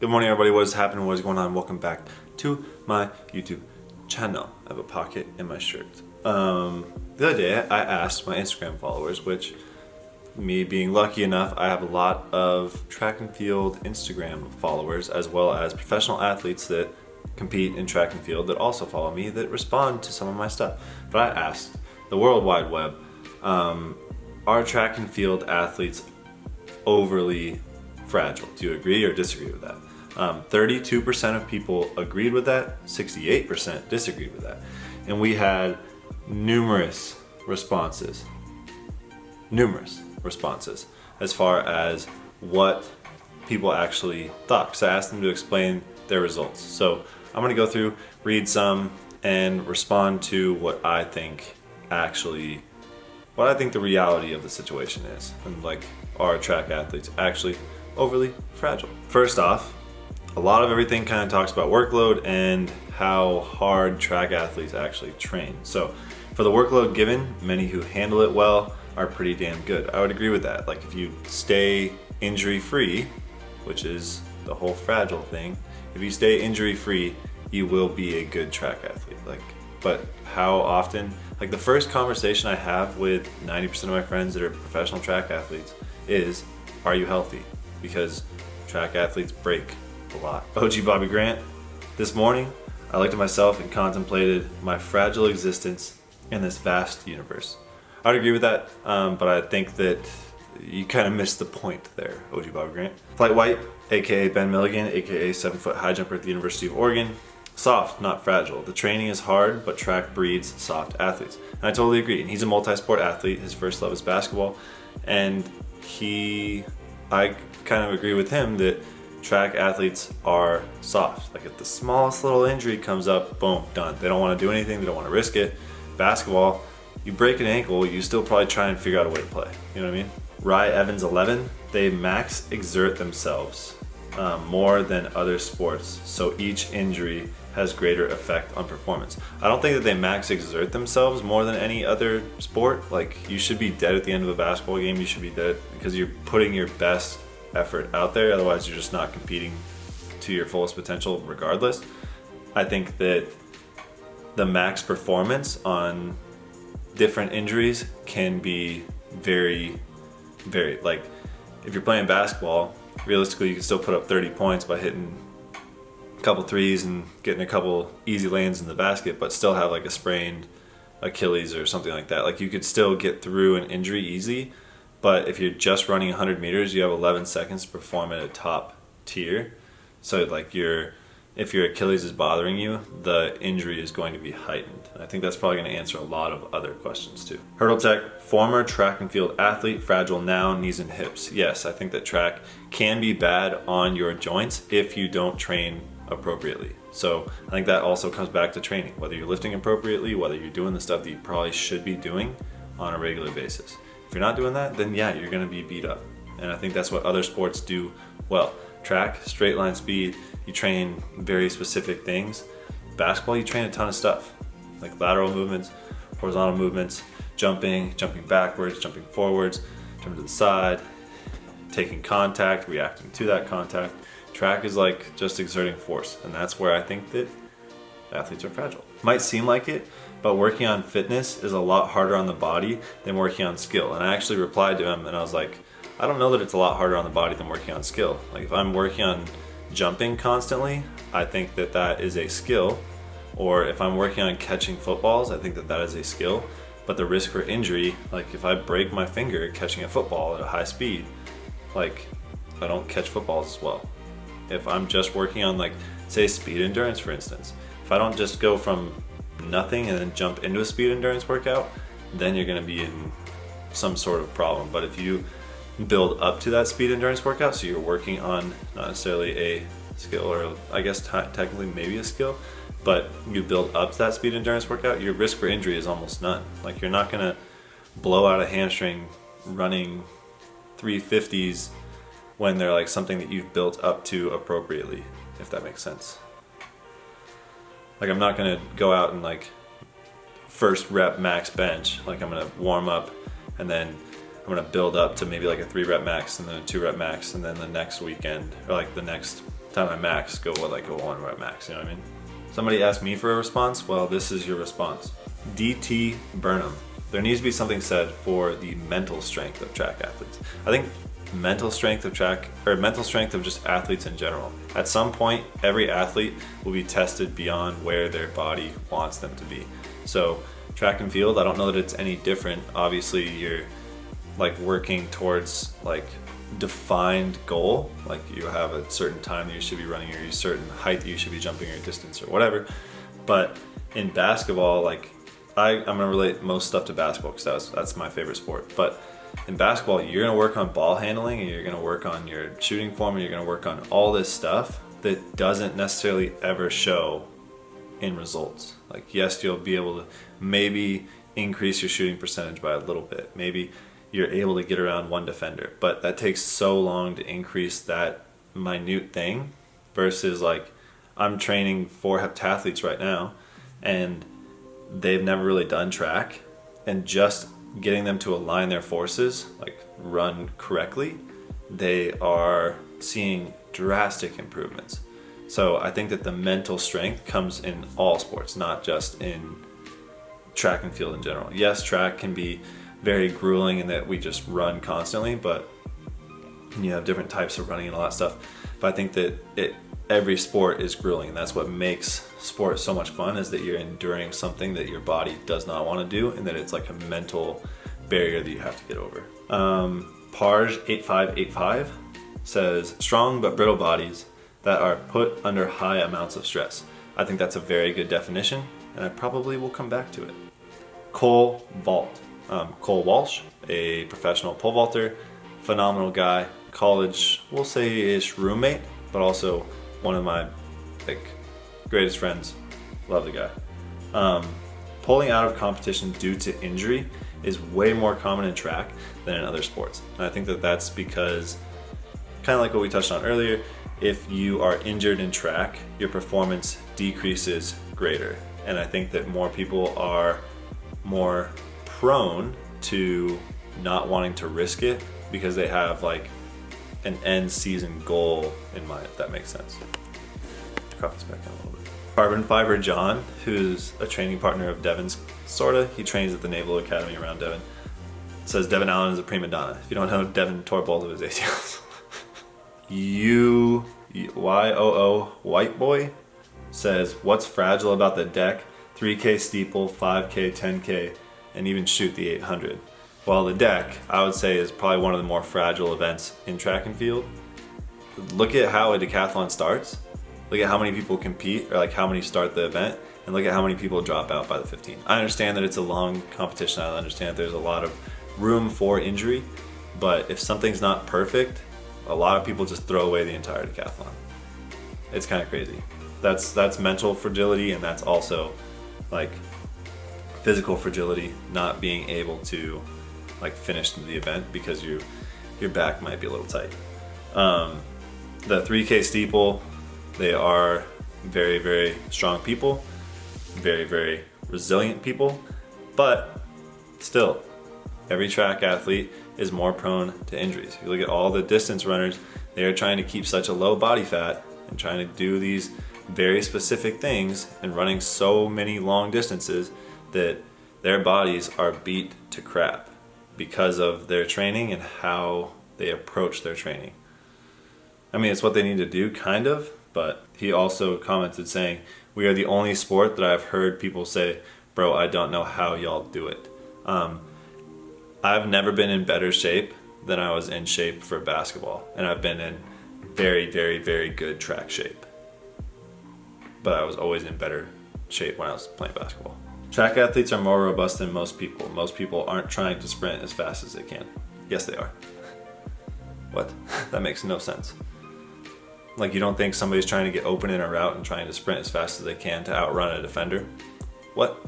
Good morning, everybody. What is happening? What is going on? Welcome back to my YouTube channel. I have a pocket in my shirt. The other day, I asked my Instagram followers, which, me being lucky enough, I have a lot of track and field Instagram followers, as well as professional athletes that compete in track and field that also follow me, that respond to some of my stuff. But I asked the World Wide Web, are track and field athletes overly fragile? Do you agree or disagree with that? 32% of people agreed with that, 68% disagreed with that. And we had numerous responses as far as what people actually thought. So I asked them to explain their results. So I'm gonna go through, read some, and respond to what I think the reality of the situation is. And like, are track athletes actually overly fragile? First off, a lot of everything kind of talks about workload and how hard track athletes actually train. So for the workload given, many who handle it well are pretty damn good. I would agree with that. Like, if you stay injury free, which is the whole fragile thing, if you stay injury free, you will be a good track athlete. Like, but how often? Like, the first conversation I have with 90% of my friends that are professional track athletes is, are you healthy? Because track athletes break a lot. OG Bobby Grant, this morning I looked at myself and contemplated my fragile existence in this vast universe. I would agree with that, but I think that you kind of missed the point there, OG Bobby Grant. Flight White, aka Ben Milligan, aka 7-foot high jumper at the University of Oregon. Soft, not fragile. The training is hard, but track breeds soft athletes. And I totally agree. And he's a multi-sport athlete. His first love is basketball. And I kind of agree with him that track athletes are soft. Like, if the smallest little injury comes up, boom, done. They don't want to do anything. They don't want to risk it. Basketball, you break an ankle, you still probably try and figure out a way to play. You know what I mean? Rye Evans 11, they max exert themselves more than other sports. So each injury has greater effect on performance. I don't think that they max exert themselves more than any other sport. Like, you should be dead at the end of a basketball game. You should be dead because you're putting your best effort out there. Otherwise, you're just not competing to your fullest potential regardless. I think that the max performance on different injuries can be very, like, if you're playing basketball, realistically, you can still put up 30 points by hitting a couple threes and getting a couple easy lands in the basket, but still have like a sprained Achilles or something like that. Like, you could still get through an injury easy, but if you're just running 100 meters, you have 11 seconds to perform at a top tier. So like, if your Achilles is bothering you, the injury is going to be heightened. I think that's probably going to answer a lot of other questions too. Hurdle Tech, former track and field athlete, fragile now, knees and hips. Yes, I think that track can be bad on your joints if you don't train appropriately. So I think that also comes back to training, whether you're lifting appropriately, whether you're doing the stuff that you probably should be doing on a regular basis. If you're not doing that, then yeah, you're going to be beat up. And I think that's what other sports do well. Track, straight line speed, you train very specific things. Basketball, you train a ton of stuff, like lateral movements, horizontal movements, jumping backwards, jumping forwards, jumping to the side, taking contact, reacting to that contact. Track is like just exerting force, and that's where I think that athletes are fragile. Might seem like it, but working on fitness is a lot harder on the body than working on skill. And I actually replied to him and I was like, I don't know that it's a lot harder on the body than working on skill. Like, if I'm working on jumping constantly, I think that that is a skill. Or if I'm working on catching footballs, I think that that is a skill. But the risk for injury, like if I break my finger catching a football at a high speed, like, I don't catch footballs as well. If I'm just working on, like, say speed endurance, for instance, if I don't just go from nothing and then jump into a speed endurance workout, then you're going to be in some sort of problem. But if you build up to that speed endurance workout, so you're working on not necessarily a skill, or I guess technically maybe a skill, but you build up to that speed endurance workout, your risk for injury is almost none. Like, you're not going to blow out a hamstring running 350s when they're like something that you've built up to appropriately, if that makes sense. Like, I'm not going to go out and like first rep max bench. Like, I'm going to warm up and then I'm gonna build up to maybe like a 3 rep max and then a 2 rep max, and then the next weekend, or like the next time I max, go 1 rep max, you know what I mean? Somebody asked me for a response, well, this is your response. DT Burnham. There needs to be something said for the mental strength of track athletes. I think mental strength of mental strength of just athletes in general. At some point, every athlete will be tested beyond where their body wants them to be. So track and field, I don't know that it's any different. Obviously, you're like working towards like defined goal, like you have a certain time that you should be running or a certain height that you should be jumping or distance or whatever. But in basketball, like I'm gonna relate most stuff to basketball because that's my favorite sport. But in basketball, you're gonna work on ball handling and you're gonna work on your shooting form and you're gonna work on all this stuff that doesn't necessarily ever show in results. Like yes, you'll be able to maybe increase your shooting percentage by a little bit. Maybe you're able to get around one defender, but that takes so long to increase that minute thing versus like I'm training 4 heptathletes right now and they've never really done track, and just getting them to align their forces, like run correctly, they are seeing drastic improvements. So I think that the mental strength comes in all sports, not just in track and field in general. Yes, track can be very grueling in that we just run constantly, but you have different types of running and all that stuff. But I think that every sport is grueling, and that's what makes sport so much fun, is that you're enduring something that your body does not want to do, and that it's like a mental barrier that you have to get over. Parge8585 says, strong but brittle bodies that are put under high amounts of stress. I think that's a very good definition, and I probably will come back to it. Cole Walsh, a professional pole vaulter, phenomenal guy, college, we'll say-ish roommate, but also one of my greatest friends. Love the guy. Pulling out of competition due to injury is way more common in track than in other sports. And I think that that's because, kind of like what we touched on earlier, if you are injured in track, your performance decreases greater. And I think that more people are more prone to not wanting to risk it because they have like an end season goal in mind, if that makes sense. Crop this back down a little bit. Carbon Fiber John, who's a training partner of Devin's, sorta. He trains at the Naval Academy around Devin. Says Devin Allen is a prima donna. If you don't know, Devin tore both of his ACLs. YOO White Boy says, what's fragile about the deck? 3K steeple, 5K, 10K, and even shoot the 800. Well, the deck, I would say, is probably one of the more fragile events in track and field. Look at how a decathlon starts. Look at how many people compete, or like how many start the event, and look at how many people drop out by the 15. I understand that it's a long competition. I understand that there's a lot of room for injury, but if something's not perfect, a lot of people just throw away the entire decathlon. It's kind of crazy. That's mental fragility, and that's also like physical fragility, not being able to like finish the event because your back might be a little tight. The 3K steeple, they are very, very strong people, very, very resilient people, but still, every track athlete is more prone to injuries. If you look at all the distance runners, they are trying to keep such a low body fat and trying to do these very specific things and running so many long distances that their bodies are beat to crap because of their training and how they approach their training. I mean, it's what they need to do, kind of, but he also commented saying, we are the only sport that I've heard people say, bro, I don't know how y'all do it. I've never been in better shape than I was in shape for basketball, and I've been in very, very, very good track shape. But I was always in better shape when I was playing basketball. Track athletes are more robust than most people. Most people aren't trying to sprint as fast as they can. Yes, they are. What? That makes no sense. Like, you don't think somebody's trying to get open in a route and trying to sprint as fast as they can to outrun a defender? What?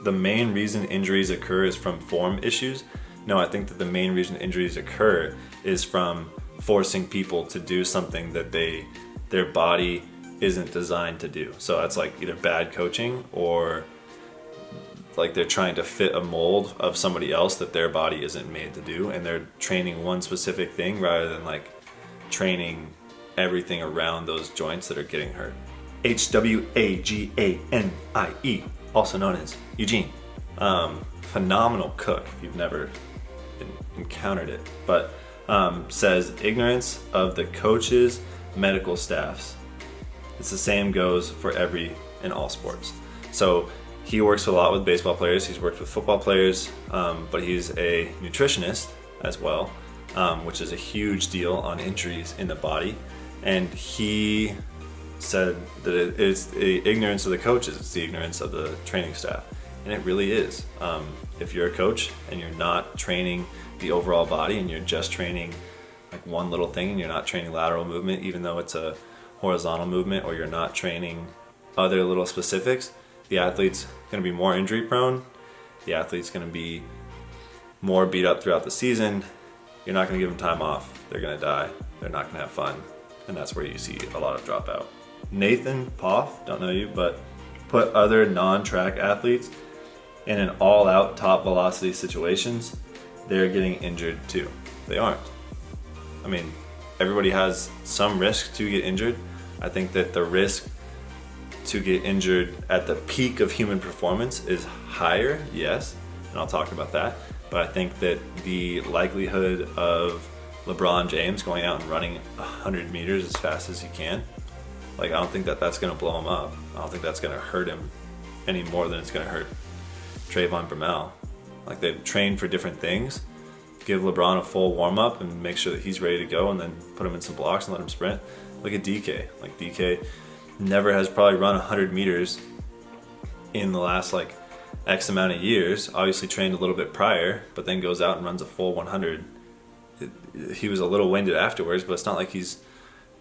The main reason injuries occur is from form issues? No, I think that the main reason injuries occur is from forcing people to do something that their body isn't designed to do. So that's like either bad coaching or like they're trying to fit a mold of somebody else that their body isn't made to do, and they're training one specific thing rather than like training everything around those joints that are getting hurt. Hwaganie, also known as Eugene. Phenomenal cook if you've never encountered it, but says ignorance of the coaches, medical staffs. It's the same goes for in all sports. So he works a lot with baseball players, he's worked with football players, but he's a nutritionist as well, which is a huge deal on injuries in the body. And he said that it's the ignorance of the coaches, it's the ignorance of the training staff. And it really is. If you're a coach and you're not training the overall body and you're just training like one little thing and you're not training lateral movement, even though it's a horizontal movement, or you're not training other little specifics, the athlete's going to be more injury prone. The athlete's going to be more beat up throughout the season. You're not going to give them time off. They're going to die. They're not going to have fun. And that's where you see a lot of dropout. Nathan Poff, don't know you, but put other non-track athletes in an all-out top velocity situations, they're getting injured too. They aren't. I mean, everybody has some risk to get injured. I think that the risk to get injured at the peak of human performance is higher, yes, and I'll talk about that. But I think that the likelihood of LeBron James going out and running 100 meters as fast as he can, like, I don't think that that's gonna blow him up. I don't think that's gonna hurt him any more than it's gonna hurt Trayvon Bromell. Like, they've trained for different things. Give LeBron a full warm up and make sure that he's ready to go, and then put him in some blocks and let him sprint. Look at DK. Like, DK never has probably run 100 meters in the last like X amount of years. Obviously trained a little bit prior, but then goes out and runs a full 100. He was a little winded afterwards, but it's not like he's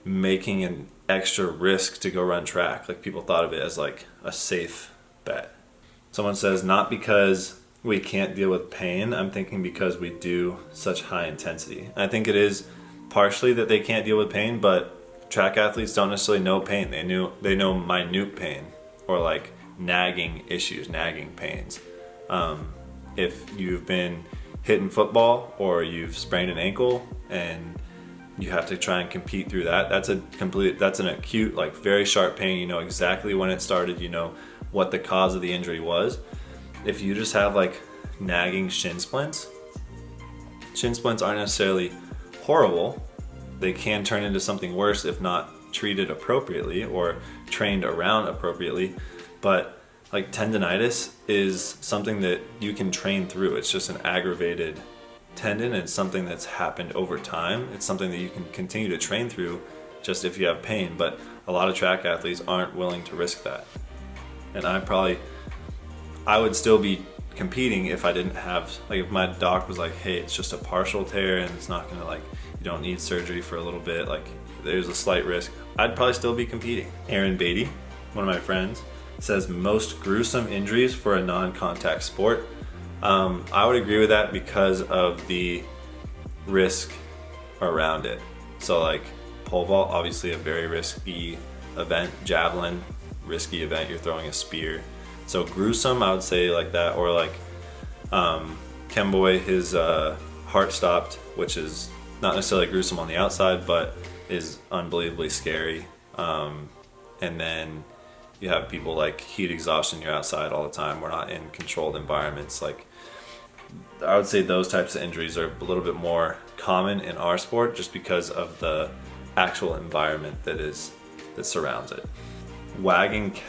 making an extra risk to go run track. Like, people thought of it as like a safe bet. Someone says, not because we can't deal with pain, I'm thinking because we do such high intensity. And I think it is partially that they can't deal with pain, but track athletes don't necessarily know pain. They know minute pain, or like nagging issues, nagging pains. If you've been hit in football or you've sprained an ankle and you have to try and compete through that, that's an acute, like very sharp pain. You know exactly when it started, you know what the cause of the injury was. If you just have like nagging shin splints aren't necessarily horrible. They can turn into something worse if not treated appropriately or trained around appropriately. But like, tendonitis is something that you can train through. It's just an aggravated tendon, and it's something that's happened over time. It's something that you can continue to train through just if you have pain. But a lot of track athletes aren't willing to risk that. And I would still be competing if I didn't have, like, if my doc was like, hey, it's just a partial tear and it's not gonna, like, you don't need surgery for a little bit, like, there's a slight risk, I'd probably still be competing. Aaron Beatty, one of my friends, says most gruesome injuries for a non-contact sport. I would agree with that because of the risk around it. So like pole vault, obviously a very risky event. Javelin, risky event, you're throwing a spear. So gruesome, I would say like that. Or like Kemboy, his heart stopped, which is not necessarily gruesome on the outside, but is unbelievably scary. And then you have people like heat exhaustion, you're outside all the time, we're not in controlled environments. Like, I would say those types of injuries are a little bit more common in our sport just because of the actual environment that surrounds it. Wagoner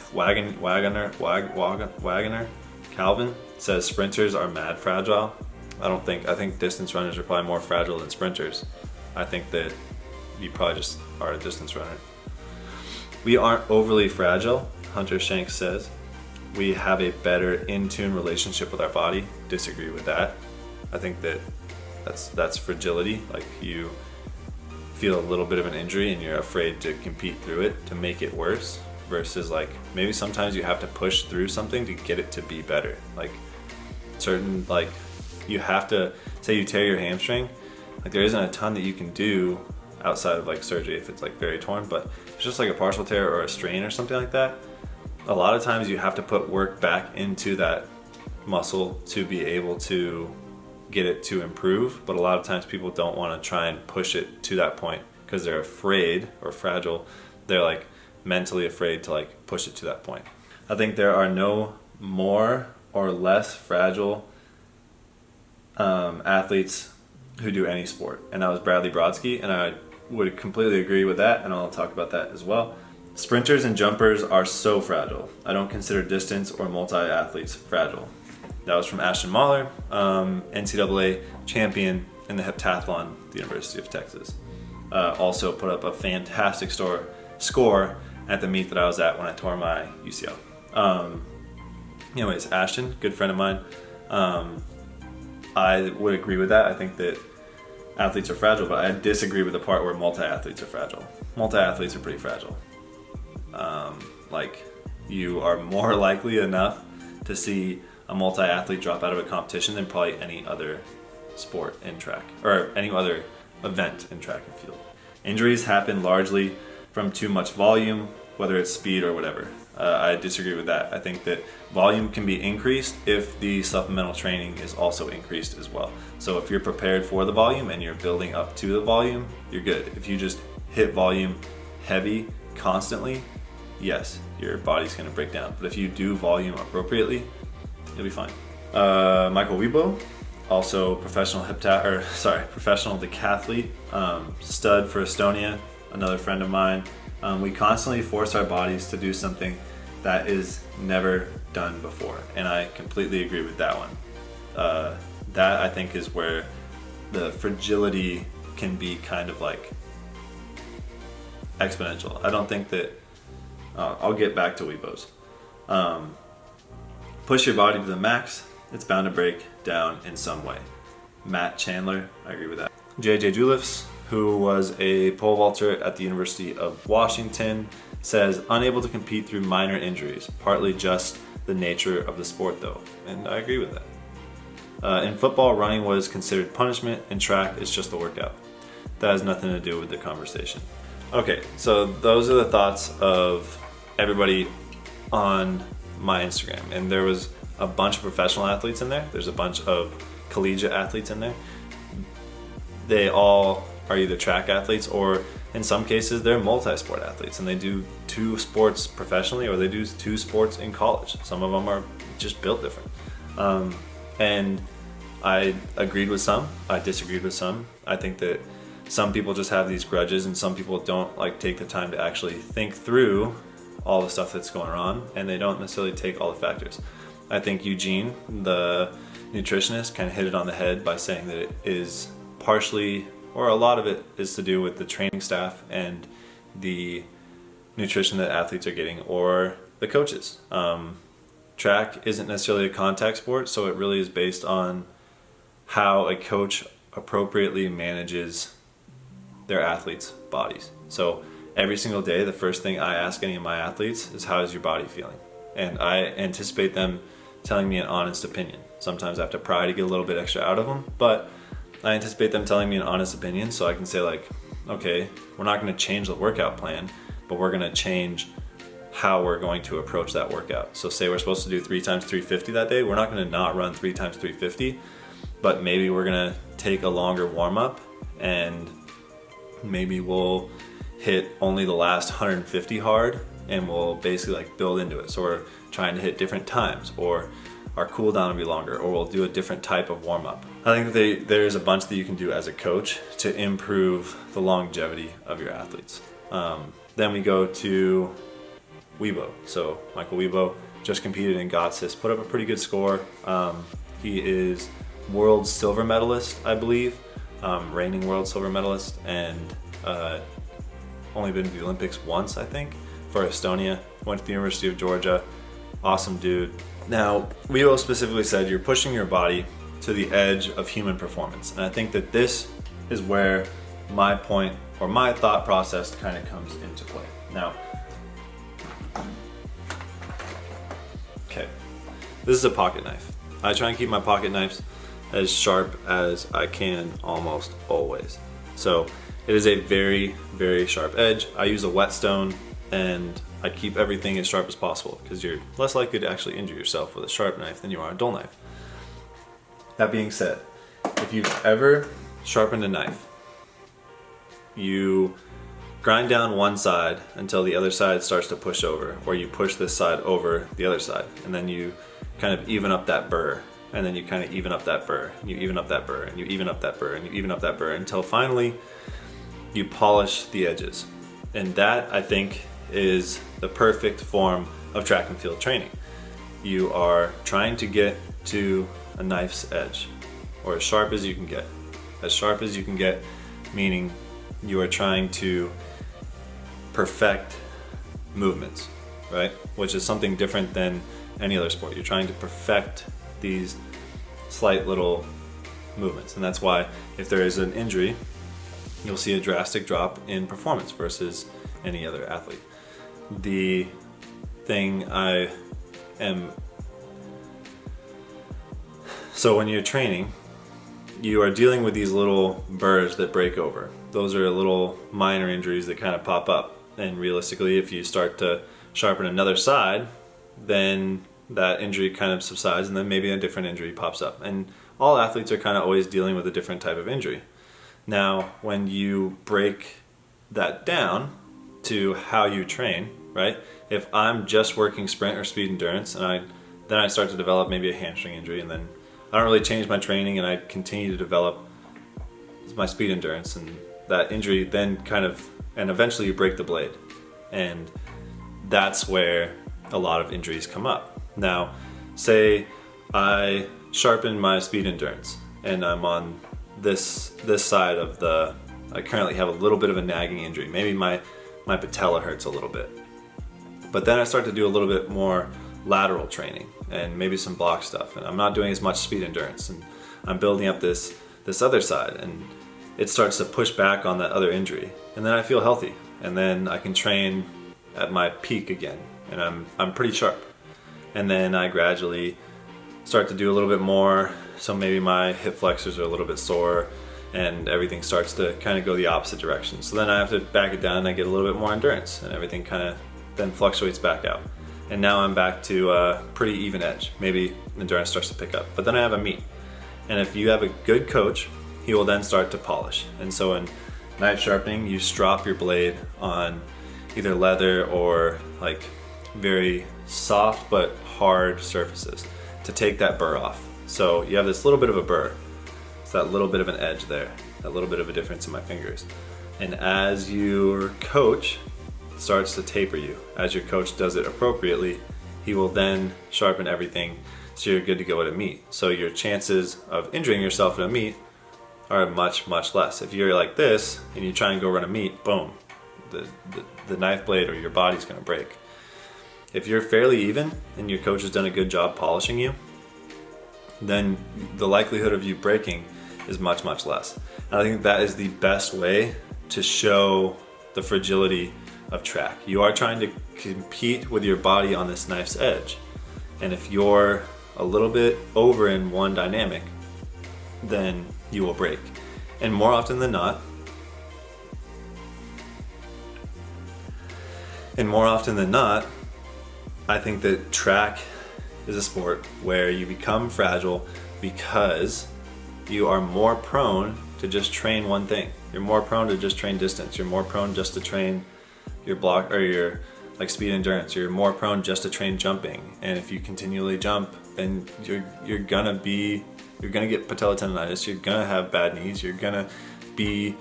Calvin says sprinters are mad fragile. I think distance runners are probably more fragile than sprinters. I think that you probably just are a distance runner. We aren't overly fragile, Hunter Shanks says. We have a better in-tune relationship with our body. Disagree with that. I think that's fragility. Like, you feel a little bit of an injury and you're afraid to compete through it to make it worse, versus like maybe sometimes you have to push through something to get it to be better. Like certain, like, you have to, say you tear your hamstring, like there isn't a ton that you can do outside of like surgery if it's like very torn, but if it's just like a partial tear or a strain or something like that, a lot of times you have to put work back into that muscle to be able to get it to improve. But a lot of times people don't want to try and push it to that point because they're afraid or fragile. They're like mentally afraid to like push it to that point. I think there are no more or less fragile athletes who do any sport. And that was Bradley Brodsky, and I would completely agree with that, and I'll talk about that as well. Sprinters and jumpers are so fragile. I don't consider distance or multi-athletes fragile. That was from Ashton Mahler, NCAA champion in the heptathlon at the University of Texas. Also put up a fantastic score at the meet that I was at when I tore my UCL. Anyways, Ashton, good friend of mine. I would agree with that. I think that athletes are fragile, but I disagree with the part where multi-athletes are fragile. Multi-athletes are pretty fragile. Like, you are more likely enough to see a multi-athlete drop out of a competition than probably any other sport in track, or any other event in track and field. Injuries happen largely from too much volume, whether it's speed or whatever. I disagree with that. I think that volume can be increased if the supplemental training is also increased as well. So if you're prepared for the volume and you're building up to the volume, you're good. If you just hit volume heavy constantly, yes, your body's going to break down. But if you do volume appropriately, you'll be fine. Michael Weibo, also professional decathlete, stud for Estonia, another friend of mine. We constantly force our bodies to do something that is never done before, and I completely agree with that one. That I think is where the fragility can be kind of like exponential. I don't think that, I'll get back to Weibos. Push your body to the max, it's bound to break down in some way. Matt Chandler, I agree with that. JJ Juliffs, who was a pole vaulter at the University of Washington, says unable to compete through minor injuries, partly just the nature of the sport though, and I agree with that. In football, running was considered punishment, and track is just a workout. That has nothing to do with the conversation. Okay, so those are the thoughts of everybody on my Instagram, and there was a bunch of professional athletes in there. There's a bunch of collegiate athletes in there. They all are either track athletes, or in some cases they're multi-sport athletes and they do 2 sports professionally, or they do 2 sports in college. Some of them are just built different. And I agreed with some, I disagreed with some. I think that some people just have these grudges, and some people don't like take the time to actually think through all the stuff that's going on, and they don't necessarily take all the factors. I think Eugene, the nutritionist, kind of hit it on the head by saying that it is partially, or a lot of it is to do with the training staff and the nutrition that athletes are getting, or the coaches. Track isn't necessarily a contact sport, so it really is based on how a coach appropriately manages their athletes' bodies. So every single day, the first thing I ask any of my athletes is, how is your body feeling? And I anticipate them telling me an honest opinion. Sometimes I have to pry to get a little bit extra out of them, but I anticipate them telling me an honest opinion, so I can say like, okay, we're not going to change the workout plan, but we're going to change how we're going to approach that workout. So say we're supposed to do 3 times 350 that day, we're not going to not run 3 times 350, but maybe we're going to take a longer warm up, and maybe we'll hit only the last 150 hard, and we'll basically like build into it. So we're trying to hit different times, or our cool down will be longer, or we'll do a different type of warm up. I think there's a bunch that you can do as a coach to improve the longevity of your athletes. Then we go to Weibo. So Michael Weibo just competed in Gotsis, put up a pretty good score. He is world silver medalist, I believe, reigning world silver medalist, and only been to the Olympics once, I think, for Estonia. Went to the University of Georgia. Awesome dude. Now, Weibo specifically said you're pushing your body to the edge of human performance. And I think that this is where my point, or my thought process, kind of comes into play. Now, okay, this is a pocket knife. I try and keep my pocket knives as sharp as I can almost always. So it is a very, very sharp edge. I use a whetstone, and I keep everything as sharp as possible because you're less likely to actually injure yourself with a sharp knife than you are a dull knife. That being said, if you've ever sharpened a knife, you grind down one side until the other side starts to push over, or you push this side over the other side, and then you kind of even up that burr, and then you kind of even up that burr, and you even up that burr, and you even up that burr, and you even up that burr, until finally you polish the edges. And that, I think, is the perfect form of track and field training. You are trying to get to a knife's edge, or as sharp as you can get. As sharp as you can get, meaning you are trying to perfect movements, right? Which is something different than any other sport. You're trying to perfect these slight little movements. And that's why if there is an injury, you'll see a drastic drop in performance versus any other athlete. The thing so when you're training, you are dealing with these little burrs that break over. Those are little minor injuries that kind of pop up. And realistically, if you start to sharpen another side, then that injury kind of subsides, and then maybe a different injury pops up. And all athletes are kind of always dealing with a different type of injury. Now, when you break that down to how you train, right? If I'm just working sprint or speed endurance, and then I start to develop maybe a hamstring injury, and then I don't really change my training, and I continue to develop my speed endurance, and that injury then and eventually you break the blade. And that's where a lot of injuries come up. Now, say I sharpen my speed endurance, and I'm on this side of I currently have a little bit of a nagging injury. Maybe my patella hurts a little bit. But then I start to do a little bit more lateral training and maybe some block stuff, and I'm not doing as much speed endurance, and I'm building up this other side, and it starts to push back on that other injury, and then I feel healthy, and then I can train at my peak again, and I'm pretty sharp. And then I gradually start to do a little bit more, so maybe my hip flexors are a little bit sore, and everything starts to kind of go the opposite direction. So then I have to back it down, and I get a little bit more endurance, and everything kind of then fluctuates back out. And now I'm back to a pretty even edge. Maybe endurance starts to pick up, but then I have a meet. And if you have a good coach, he will then start to polish. And so in knife sharpening, you strop your blade on either leather or like very soft but hard surfaces to take that burr off. So you have this little bit of a burr. It's that little bit of an edge there, that little bit of a difference in my fingers. And as your coach starts to taper you, as your coach does it appropriately, he will then sharpen everything so you're good to go at a meet. So your chances of injuring yourself at a meet are much, much less. If you're like this and you try and go run a meet, boom, the knife blade or your body's gonna break. If you're fairly even and your coach has done a good job polishing you, then the likelihood of you breaking is much, much less. And I think that is the best way to show the fragility of track. You are trying to compete with your body on this knife's edge. And if you're a little bit over in one dynamic, then you will break. And more often than not, I think that track is a sport where you become fragile because you are more prone to just train one thing. You're more prone to just train distance. You're more prone just to train your block or your like speed endurance. You're more prone just to train jumping. And if you continually jump, then you're gonna get patella tendonitis. You're gonna have bad knees. You're gonna be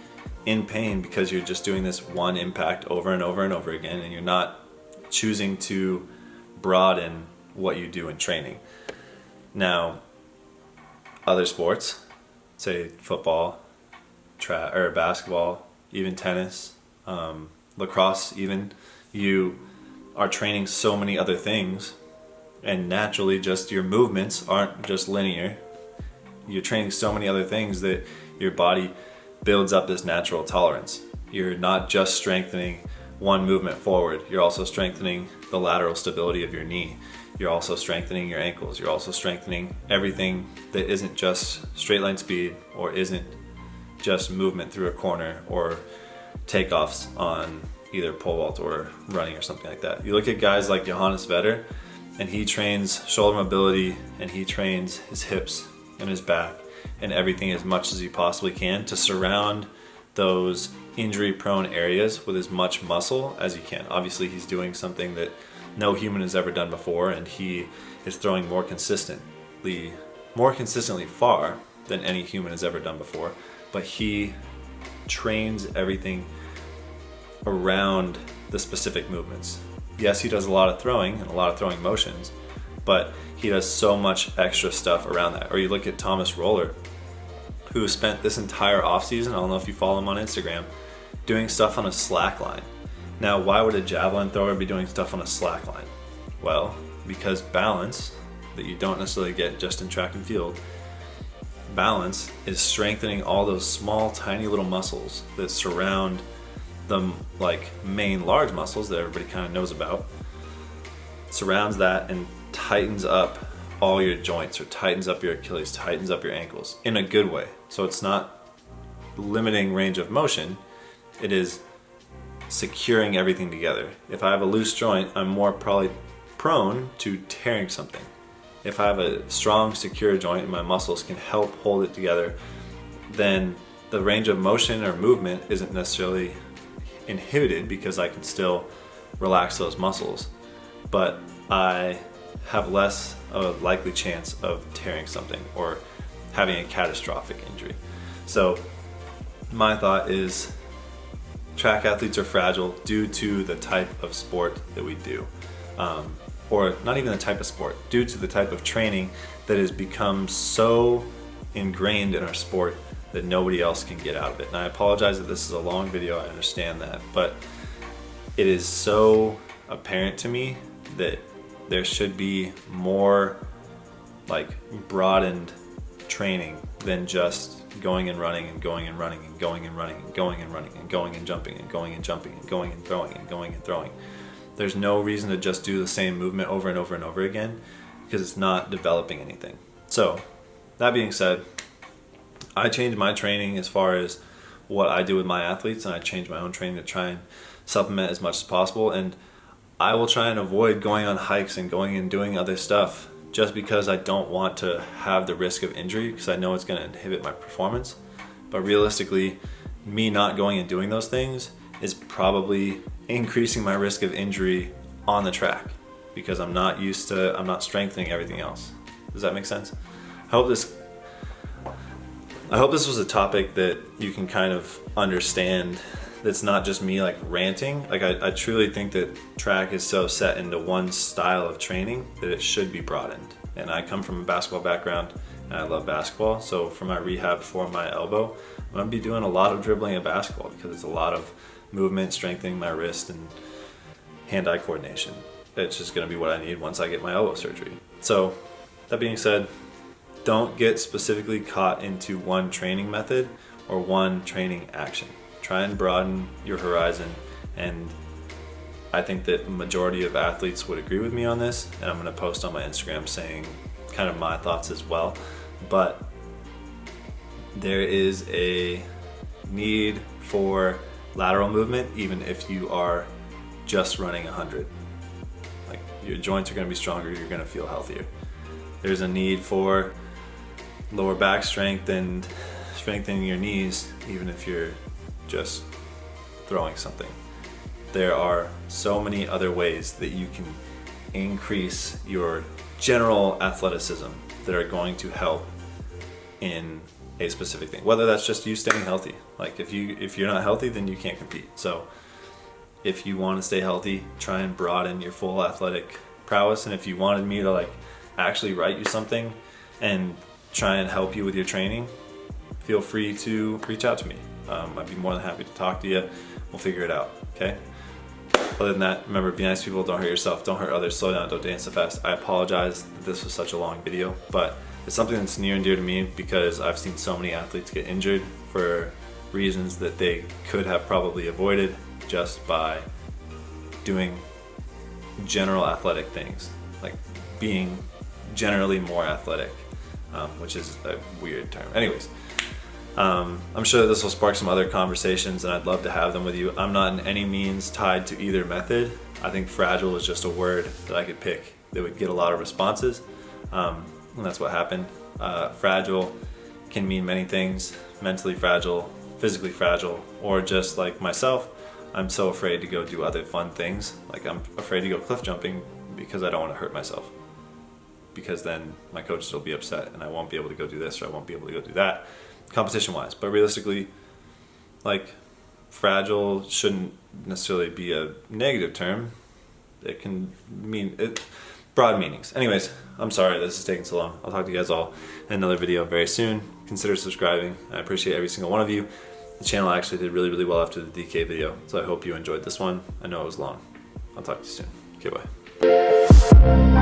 in pain because you're just doing this one impact over and over and over again, and you're not choosing to broaden what you do in training. Now, other sports, say football, or basketball, even tennis, lacrosse even, you are training so many other things, and naturally just your movements aren't just linear. You're training so many other things that your body builds up this natural tolerance. You're not just strengthening one movement forward, you're also strengthening the lateral stability of your knee. You're also strengthening your ankles. You're also strengthening everything that isn't just straight line speed or isn't just movement through a corner or takeoffs on either pole vault or running or something like that. You look at guys like Johannes Vetter, and he trains shoulder mobility, and he trains his hips and his back and everything as much as he possibly can to surround those injury prone areas with as much muscle as he can. Obviously he's doing something that no human has ever done before, and he is throwing more consistently far than any human has ever done before, but he trains everything around the specific movements. Yes, he does a lot of throwing and a lot of throwing motions, but he does so much extra stuff around that. Or you look at Thomas Roller, who spent this entire offseason, I don't know if you follow him on Instagram, doing stuff on a slack line. Now, why would a javelin thrower be doing stuff on a slack line? Well, because balance, that you don't necessarily get just in track and field, balance is strengthening all those small, tiny little muscles that surround the like main large muscles that everybody kind of knows about, surrounds that and tightens up all your joints, or tightens up your Achilles, tightens up your ankles in a good way. So it's not limiting range of motion, it is securing everything together. If I have a loose joint, I'm more probably prone to tearing something. If I have a strong, secure joint and my muscles can help hold it together, then the range of motion or movement isn't necessarily inhibited because I can still relax those muscles, but I have less of a likely chance of tearing something or having a catastrophic injury. So my thought is track athletes are fragile due to the type of sport that we do. Or not even the type of sport, due to the type of training that has become so ingrained in our sport that nobody else can get out of it. And I apologize that this is a long video, I understand that, but it is so apparent to me that there should be more like broadened training than just going and running and going and running and going and running and going and running and going and jumping and going and jumping and going and throwing and going and throwing. There's no reason to just do the same movement over and over and over again because it's not developing anything. So that being said, I change my training as far as what I do with my athletes, and I change my own training to try and supplement as much as possible. And I will try and avoid going on hikes and going and doing other stuff just because I don't want to have the risk of injury, because I know it's going to inhibit my performance. But realistically, me not going and doing those things is probably increasing my risk of injury on the track because I'm not strengthening everything else. Does that make sense? I hope this was a topic that you can kind of understand. That's not just me like ranting. Like I truly think that track is so set into one style of training that it should be broadened. And I come from a basketball background and I love basketball. So for my rehab for my elbow, I'm gonna be doing a lot of dribbling of basketball because it's a lot of movement, strengthening my wrist and hand-eye coordination. It's just gonna be what I need once I get my elbow surgery. So that being said, don't get specifically caught into one training method or one training action. Try and broaden your horizon, and I think that the majority of athletes would agree with me on this, and I'm gonna post on my Instagram saying kind of my thoughts as well. But there is a need for lateral movement even if you are just running 100. Like your joints are gonna be stronger, you're gonna feel healthier. There's a need for lower back strength and strengthening your knees even if you're just throwing something. There are so many other ways that you can increase your general athleticism that are going to help in a specific thing, whether that's just you staying healthy. Like if you're not healthy, then you can't compete. So if you want to stay healthy, try and broaden your full athletic prowess. And if you wanted me to like actually write you something and try and help you with your training, feel free to reach out to me. I'd be more than happy to talk to you. We'll figure it out, okay? Other than that, remember, be nice to people, don't hurt yourself, don't hurt others, slow down, don't dance so fast. I apologize that this was such a long video, but it's something that's near and dear to me because I've seen so many athletes get injured for reasons that they could have probably avoided just by doing general athletic things, like being generally more athletic, which is a weird term. Anyways, I'm sure that this will spark some other conversations and I'd love to have them with you. I'm not in any means tied to either method. I think fragile is just a word that I could pick that would get a lot of responses, and that's what happened. Fragile can mean many things: mentally fragile, physically fragile, or just like myself, I'm so afraid to go do other fun things. Like I'm afraid to go cliff jumping because I don't want to hurt myself. Because then my coaches will be upset and I won't be able to go do this or I won't be able to go do that, competition wise. But realistically, like fragile shouldn't necessarily be a negative term. It can mean broad meanings. Anyways, I'm sorry this is taking so long. I'll talk to you guys all in another video very soon. Consider subscribing. I appreciate every single one of you. The channel actually did really, really well after the DK video, so I hope you enjoyed this one. I know it was long. I'll talk to you soon. Okay, bye.